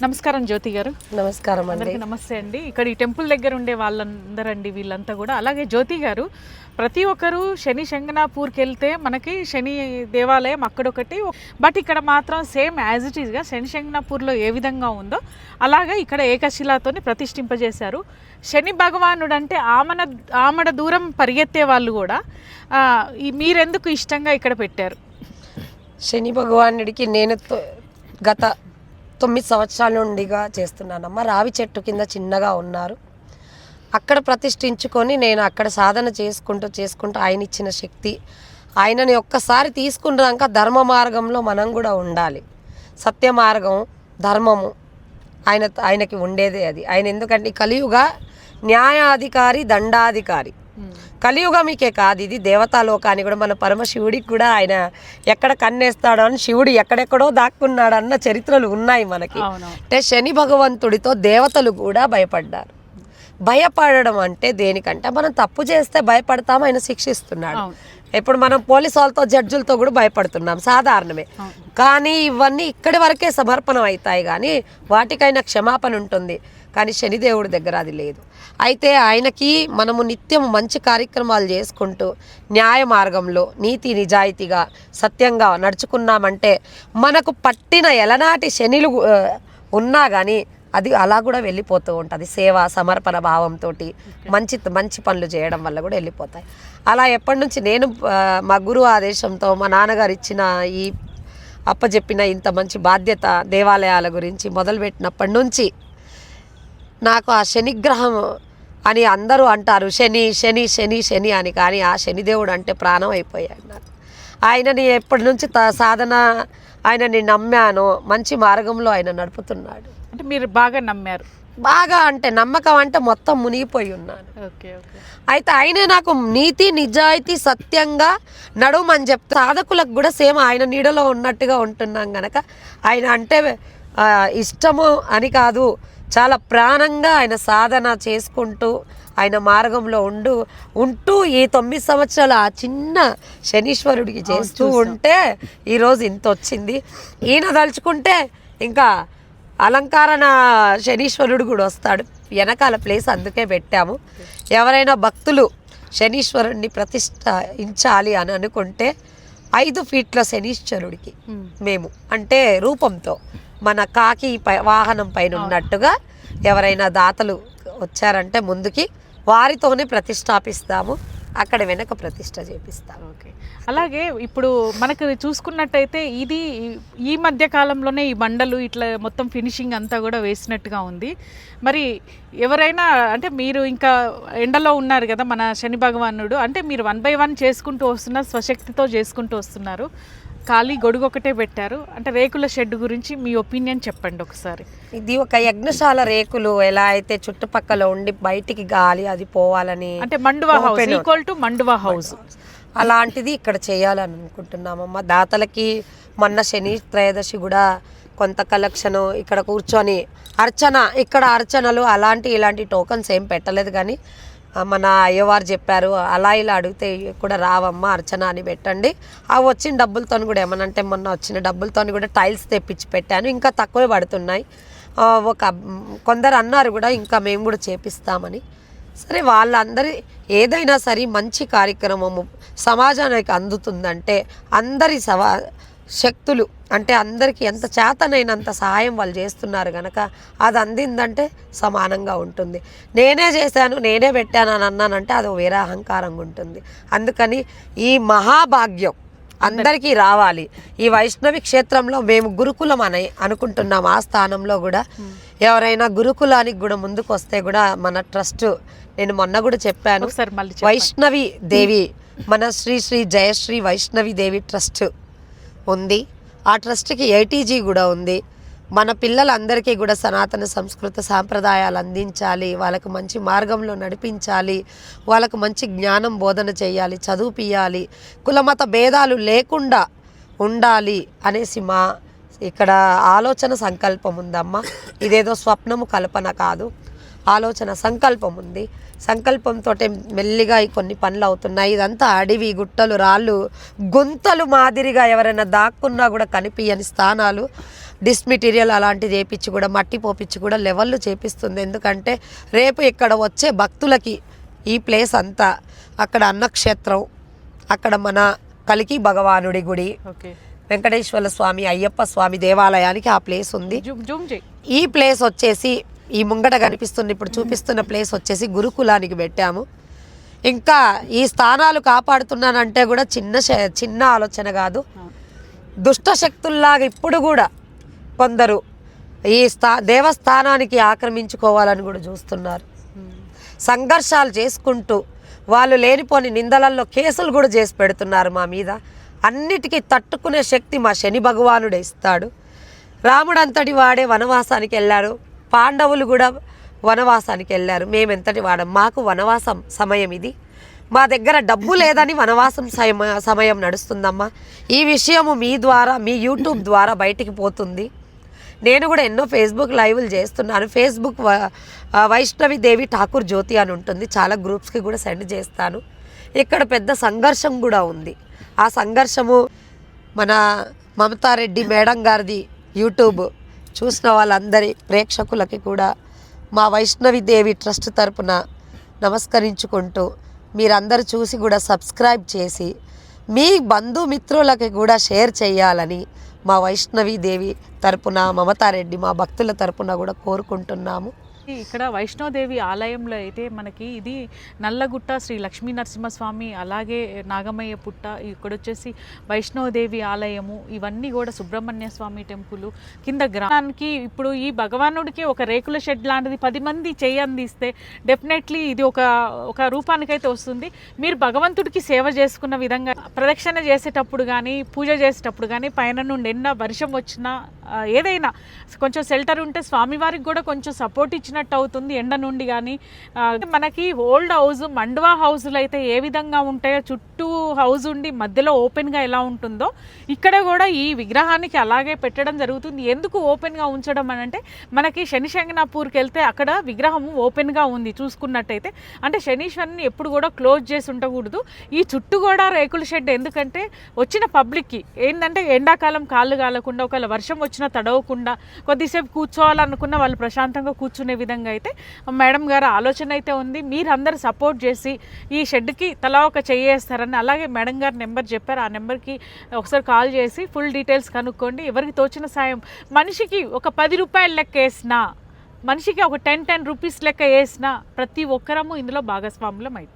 నమస్కారం జ్యోతి గారు. నమస్కారం అండి. అందరికీ నమస్తే అండి. ఇక్కడ ఈ టెంపుల్ దగ్గర ఉండే వాళ్ళందరండి వీళ్ళంతా కూడా. అలాగే జ్యోతి గారు, ప్రతి ఒక్కరు శని శంగనాపూర్కి వెళ్తే మనకి శని దేవాలయం అక్కడొకటి, బట్ ఇక్కడ మాత్రం సేమ్ యాజ్ ఇట్ ఈస్గా శని శంగనాపూర్లో ఏ విధంగా ఉందో అలాగే ఇక్కడ ఏకశిలాతోని ప్రతిష్ఠింపజేశారు. శని భగవానుడు అంటే ఆమడ దూరం పరిగెత్తే వాళ్ళు కూడా మీరెందుకు ఇష్టంగా ఇక్కడ పెట్టారు? శని భగవానుడికి నేను గత 9 సంవత్సరాల నుండిగా చేస్తున్నానమ్మా. రావి చెట్టు కింద చిన్నగా ఉన్నారు, అక్కడ ప్రతిష్ఠించుకొని నేను అక్కడ సాధన చేసుకుంటూ ఆయన ఇచ్చిన శక్తి, ఆయనని ఒక్కసారి తీసుకున్నాక ధర్మ మార్గంలో మనం కూడా ఉండాలి. సత్య మార్గం, ధర్మము ఆయనకి ఉండేదే అది. ఆయన ఎందుకంటే కలియుగ న్యాయాధికారి, దండాధికారి. కలియుగమికే కాదు, ఇది దేవతాలోకాన్ని కూడా మన పరమశివుడికి కూడా ఆయన ఎక్కడ కన్నేస్తాడో అని శివుడు ఎక్కడెక్కడో దాక్కున్నాడు అన్న చరిత్రలు ఉన్నాయి మనకి. అంటే శని భగవంతుడితో దేవతలు కూడా భయపడ్డారు. భయపడడం అంటే దేనికంటే మనం తప్పు చేస్తే భయపడతాం, ఆయన శిక్షిస్తున్నాడు. ఇప్పుడు మనం పోలీసు వాళ్ళతో, జడ్జులతో కూడా భయపడుతున్నాం, సాధారణమే. కానీ ఇవన్నీ ఇక్కడి వరకే సమర్పణం అవుతాయి, కానీ వాటికైనా క్షమాపణ ఉంటుంది. కానీ శనిదేవుడి దగ్గర అది లేదు. అయితే ఆయనకి మనము నిత్యం మంచి కార్యక్రమాలు చేసుకుంటూ న్యాయ మార్గంలో నీతి నిజాయితీగా సత్యంగా నడుచుకున్నామంటే మనకు పట్టిన ఎలనాటి శనిలు ఉన్నా కానీ అది అలా కూడా వెళ్ళిపోతూ ఉంటుంది. సేవ సమర్పణ భావంతో మంచి పనులు చేయడం వల్ల కూడా వెళ్ళిపోతాయి. అలా ఎప్పటి నుంచి నేను మా గురువు ఆదేశంతో మా నాన్నగారు ఇచ్చిన ఈ అప్పచెప్పిన ఇంత మంచి బాధ్యత దేవాలయాల గురించి మొదలుపెట్టినప్పటి నుంచి నాకు ఆ శనిగ్రహం అని అందరూ అంటారు, శని శని శని శని అని, కానీ ఆ శనిదేవుడు అంటే ప్రాణం అయిపోయాడు నాకు. ఆయనని ఎప్పటి నుంచి సాధన ఆయనని నమ్మానో మంచి మార్గంలో ఆయన నడుపుతున్నాడు. అంటే మీరు బాగా నమ్మారు? బాగా అంటే నమ్మకం అంటే మొత్తం మునిగిపోయి ఉన్నాను. అయితే ఆయనే నాకు నీతి నిజాయితీ సత్యంగా నడుమని చెప్తే సాధకులకు కూడా సేమ్ ఆయన నీడలో ఉన్నట్టుగా ఉంటున్నాం గనక ఆయన అంటే ఇష్టము అని కాదు, చాలా ప్రాణంగా ఆయన సాధన చేసుకుంటూ ఆయన మార్గంలో ఉంటూ ఈ 9 సంవత్సరాలు ఆ చిన్న శనీశ్వరుడికి చేస్తూ ఉంటే ఈరోజు ఇంత వచ్చింది. ఈయన తలుచుకుంటే ఇంకా అలంకరణ శనీశ్వరుడు కూడా వస్తాడు. వెనకాల ప్లేస్ అందుకే పెట్టాము. ఎవరైనా భక్తులు శనీశ్వరుడిని ప్రతిష్ఠించాలి అని అనుకుంటే 5 ఫీట్ల శనీశ్వరుడికి మేము అంటే రూపంతో మన కాకి వాహనం పైన ఉన్నట్టుగా ఎవరైనా దాతలు వచ్చారంటే ముందుకి వారితోనే ప్రతిష్టాపిస్తాము, అక్కడ వెనక ప్రతిష్ట చేపిస్తాము. ఓకే. అలాగే ఇప్పుడు మనకు చూసుకున్నట్టయితే ఇది ఈ మధ్య కాలంలోనే ఈ బండలు ఇట్లా మొత్తం ఫినిషింగ్ అంతా కూడా వేసినట్టుగా ఉంది. మరి ఎవరైనా అంటే మీరు ఇంకా ఎండలో ఉన్నారు కదా మన శని భగవానుడు, అంటే మీరు 1 by 1 చేసుకుంటూ వస్తున్నారు, స్వశక్తితో చేసుకుంటూ వస్తున్నారు. ఖాళీ గొడుగు ఒకటే పెట్టారు, అంటే రేకుల షెడ్ గురించి మీ ఒపీనియన్ చెప్పండి ఒకసారి. ఇది ఒక యజ్ఞశాల రేకులు ఎలా అయితే చుట్టుపక్కల ఉండి బయటికి గాలి అది పోవాలని, అంటే మండువా హౌస్ ఈక్వల్ టు మండువా హౌస్ అలాంటిది ఇక్కడ చేయాలని అనుకుంటున్నామమ్మ. దాతలకి మొన్న శని త్రయోదశి కూడా కొంత కలెక్షన్ ఇక్కడ కూర్చొని ఇక్కడ అర్చనలు ఇలాంటి టోకన్స్ ఏం పెట్టలేదు, కానీ మన అయ్యవారు చెప్పారు అలా ఇలా అడిగితే కూడా రావమ్మా అర్చన అని పెట్టండి. అవి వచ్చిన డబ్బులతో కూడా ఏమనంటే మొన్న వచ్చిన డబ్బులతో కూడా టైల్స్ తెప్పించి పెట్టాను, ఇంకా తక్కువే పడుతున్నాయి. కొందరు అన్నారు కూడా ఇంకా మేము కూడా చేపిస్తామని. సరే, వాళ్ళందరి ఏదైనా సరే మంచి కార్యక్రమము సమాజానికి అందుతుందంటే అందరి శక్తులు అంటే అందరికీ ఎంత చేతనైనంత సహాయం వాళ్ళు చేస్తున్నారు కనుక అది అందిందంటే సమానంగా ఉంటుంది. నేనే చేశాను నేనే పెట్టాను అని అన్నానంటే అది వేరే అహంకారంగా ఉంటుంది. అందుకని ఈ మహాభాగ్యం అందరికీ రావాలి. ఈ వైష్ణవి క్షేత్రంలో మేము గురుకులం అని అనుకుంటున్నాం. ఆ స్థానంలో కూడా ఎవరైనా గురుకులానికి కూడా ముందుకు వస్తే కూడా మన ట్రస్ట్, నేను మొన్న కూడా చెప్పాను, వైష్ణవి దేవి మన శ్రీ శ్రీ జయశ్రీ వైష్ణవి దేవి ట్రస్ట్ ఉంది. ఆ ట్రస్ట్కి ATG కూడా ఉంది. మన పిల్లలందరికీ కూడా సనాతన సంస్కృత సాంప్రదాయాలు అందించాలి, వాళ్ళకు మంచి మార్గంలో నడిపించాలి, వాళ్ళకు మంచి జ్ఞానం బోధన చేయాలి, చదువుపియాలి, కులమత భేదాలు లేకుండా ఉండాలి అనేసి మా ఇక్కడ ఆలోచన సంకల్పం ఉందమ్మా. ఇదేదో స్వప్నము కల్పన కాదు, ఆలోచన సంకల్పం ఉంది. సంకల్పంతో మెల్లిగా ఈ కొన్ని పనులు అవుతున్నాయి. ఇదంతా అడవి, గుట్టలు, రాళ్ళు, గుంతలు మాదిరిగా ఎవరైనా దాక్కున్నా కూడా కనిపించని స్థానాలు. డిస్ మెటీరియల్ అలాంటిది వేపించి కూడా మట్టి పోపించి కూడా లెవెల్లు చేపిస్తుంది. ఎందుకంటే రేపు ఇక్కడ వచ్చే భక్తులకి ఈ ప్లేస్ అంతా అక్కడ అన్నక్షేత్రం, అక్కడ మన కలికి భగవానుడి గుడి, వెంకటేశ్వర స్వామి, అయ్యప్ప స్వామి దేవాలయానికి ఆ ప్లేస్ ఉంది. ఈ ప్లేస్ వచ్చేసి ఈ ముంగట కనిపిస్తున్న ఇప్పుడు చూపిస్తున్న ప్లేస్ వచ్చేసి గురుకులానికి పెట్టాము. ఇంకా ఈ స్థానాలు కాపాడుతున్నానంటే కూడా చిన్న ఆలోచన కాదు. దుష్ట శక్తుల్లాగా ఇప్పుడు కూడా కొందరు ఈ దేవస్థానానికి ఆక్రమించుకోవాలని కూడా చూస్తున్నారు. సంఘర్షాలు చేసుకుంటూ వాళ్ళు లేనిపోని నిందలల్లో కేసులు కూడా చేసి పెడుతున్నారు మా మీద. అన్నిటికీ తట్టుకునే శక్తి మా శని భగవానుడే ఇస్తాడు. రాముడు అంతటి వాడే వనవాసానికి వెళ్ళారు, పాండవులు కూడా వనవాసానికి వెళ్ళారు. మేమెంతటి వాడం, మాకు వనవాసం సమయం ఇది. మా దగ్గర డబ్బు లేదని వనవాసం సమయం నడుస్తుందమ్మా. ఈ విషయము మీ ద్వారా, మీ యూట్యూబ్ ద్వారా బయటికి పోతుంది. నేను కూడా ఎన్నో ఫేస్బుక్ లైవ్లు చేస్తున్నాను. ఫేస్బుక్ వైష్ణవి దేవి ఠాకూర్ జ్యోతి అని ఉంటుంది, చాలా గ్రూప్స్కి కూడా సెండ్ చేస్తాను. ఇక్కడ పెద్ద సంఘర్షం కూడా ఉంది. ఆ సంఘర్షము మన మమతారెడ్డి మేడం గారిది యూట్యూబ్ చూసిన వాళ్ళందరి ప్రేక్షకులకి కూడా మా వైష్ణవి దేవి ట్రస్ట్ తరపున నమస్కరించుకుంటూ మీరందరూ చూసి కూడా సబ్స్క్రైబ్ చేసి మీ బంధుమిత్రులకి కూడా షేర్ చేయాలని మా వైష్ణవి దేవి తరపున, మమతారెడ్డి మా భక్తుల తరపున కూడా కోరుకుంటున్నాము. ఇక్కడ వైష్ణోదేవి ఆలయంలో అయితే మనకి ఇది నల్లగుట్ట శ్రీ లక్ష్మీ నరసింహస్వామి, అలాగే నాగమయ్య పుట్ట, ఇక్కడ వచ్చేసి వైష్ణోదేవి ఆలయము, ఇవన్నీ కూడా సుబ్రహ్మణ్య స్వామి టెంపుల్ కింద గ్రామానికి. ఇప్పుడు ఈ భగవానుడికి ఒక రేకుల షెడ్ లాంటిది 10 మంది చేయి అందిస్తే డెఫినెట్లీ ఇది ఒక రూపానికైతే వస్తుంది. మీరు భగవంతుడికి సేవ చేసుకున్న విధంగా ప్రదక్షిణ చేసేటప్పుడు కానీ, పూజ చేసేటప్పుడు కానీ, పైన నుండి ఎన్న వర్షం వచ్చినా ఏదైనా కొంచెం షెల్టర్ ఉంటే స్వామివారికి కూడా కొంచెం సపోర్ట్ ఇచ్చినట్టు అవుతుంది ఎండ నుండి. కానీ మనకి ఓల్డ్ హౌస్, మండువా హౌస్లు అయితే ఏ విధంగా ఉంటాయో, చుట్టూ హౌస్ ఉండి మధ్యలో ఓపెన్గా ఎలా ఉంటుందో ఇక్కడ కూడా ఈ విగ్రహానికి అలాగే పెట్టడం జరుగుతుంది. ఎందుకు ఓపెన్గా ఉంచడం అని అంటే, మనకి శనిశంగనాపూర్కి వెళ్తే అక్కడ విగ్రహం ఓపెన్గా ఉంది చూసుకున్నట్టయితే. అంటే శనీశ్వరుని ఎప్పుడు కూడా క్లోజ్ చేసి ఉండకూడదు. ఈ చుట్టూ కూడా రేకుల షెడ్ ఎందుకంటే వచ్చిన పబ్లిక్కి ఏంటంటే ఎండాకాలం కాళ్ళు కాలకుండా, ఒకవేళ వర్షం వచ్చినా తడవకుండా, కొద్దిసేపు కూర్చోవాలనుకున్న వాళ్ళు ప్రశాంతంగా కూర్చునే విధంగా అయితే మేడం గారు ఆలోచన అయితే ఉంది. మీరందరూ సపోర్ట్ చేసి ఈ షెడ్కి తలా ఒక చెయ్యేస్తారని, అలాగే మేడం గారు నెంబర్ చెప్పారు, ఆ నెంబర్కి ఒకసారి కాల్ చేసి ఫుల్ డీటెయిల్స్ కనుక్కోండి. ఎవరికి తోచిన సాయం, మనిషికి ఒక 10 రూపాయల లెక్క వేసినా, మనిషికి ఒక 10 రూపీస్ లెక్క వేసినా ప్రతి ఒక్కరము ఇందులో భాగస్వాములం అవుతాం.